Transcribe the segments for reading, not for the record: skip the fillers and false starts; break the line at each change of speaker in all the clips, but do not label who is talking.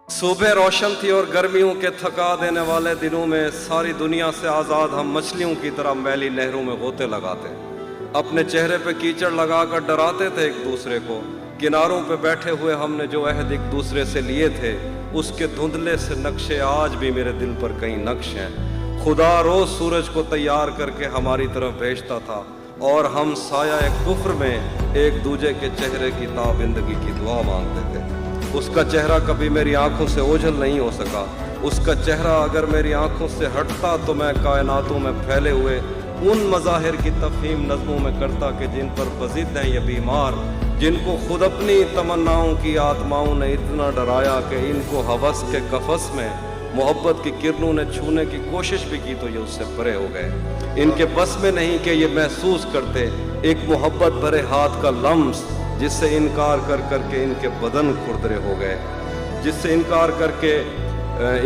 सुबह रोशन थी और गर्मियों के थका देने वाले दिनों में सारी दुनिया से आज़ाद हम मछलियों की तरह मैली नहरों में गोते लगाते, अपने चेहरे पे कीचड़ लगाकर डराते थे एक दूसरे को। किनारों पे बैठे हुए हमने जो अहद एक दूसरे से लिए थे, उसके धुंधले से नक्शे आज भी मेरे दिल पर कई नक्श हैं। खुदा रोज सूरज को तैयार करके हमारी तरफ भेजता था और हम साया एक कुफ्र में एक दूजे के चेहरे की ताबिंदगी की दुआ मांगते थे। उसका चेहरा कभी मेरी आंखों से ओझल नहीं हो सका। उसका चेहरा अगर मेरी आंखों से हटता तो मैं कायनातों में फैले हुए उन मज़ाहिर की तफहीम नज़मों में करता कि जिन पर बज़िद हैं ये बीमार, जिनको खुद अपनी तमन्नाओं की आत्माओं ने इतना डराया कि इनको हवस के कफस में मोहब्बत की किरणों ने छूने की कोशिश भी की तो ये उससे परे हो गए। इनके बस में नहीं कि ये महसूस करते एक मोहब्बत भरे हाथ का लम्स, जिससे इनकार कर करके इनके बदन खुरदरे हो गए, जिससे इनकार करके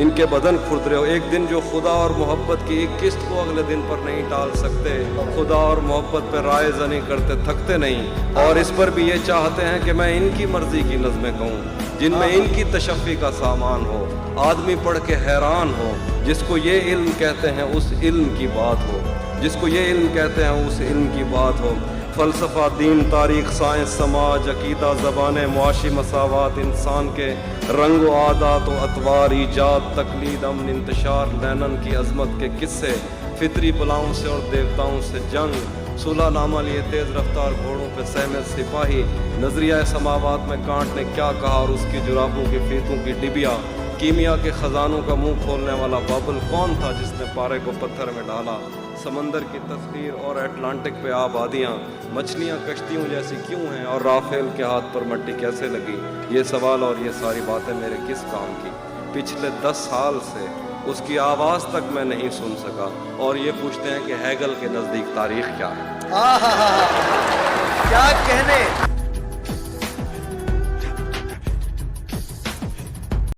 इनके बदन खुरदरे हो। एक दिन जो खुदा और मोहब्बत की एक किस्त को अगले दिन पर नहीं टाल सकते, खुदा और मोहब्बत पर राय ज़नी करते थकते नहीं, और इस पर भी ये चाहते हैं कि मैं इनकी मर्ज़ी की नज़में कहूँ जिनमें इनकी तशफ़ी का सामान हो, आदमी पढ़ के हैरान हो, जिसको ये इल्म कहते हैं उस इल्म की बात हो, जिसको ये इल्म कहते हैं उस इल्म की बात हो। फ़लसफ़ा, दीन, तारीख़, साइंस, समाज, अक़ीदा, ज़बानें, मुआशी मसावात, इंसान के रंग व आदात व अतवार, ईजाद, तकलीद, अमन, इंतशार, लैनन की अज़मत के किस्से, फ़ितरी बलाओं से और देवताओं से जंग, सुलह नामा लिए तेज़ रफ्तार घोड़ों पे सहमे सिपाही, नज़रिया समावात में कांट ने क्या कहा और उसकी जुराबों की फीतों की डिबिया, कीमिया के ख़जानों का मुंह खोलने वाला बाबल कौन था जिसने पारे को पत्थर में डाला, समंदर की तस्वीर और अटलांटिक पे आबादियाँ, मछलियाँ कश्तियों जैसी क्यों हैं और राफेल के हाथ पर मट्टी कैसे लगी। ये सवाल और ये सारी बातें मेरे किस काम की। पिछले 10 साल से उसकी आवाज़ तक मैं नहीं सुन सका, और ये पूछते हैं कि हैगल के नज़दीक तारीख़ क्या है।
क्या कहने।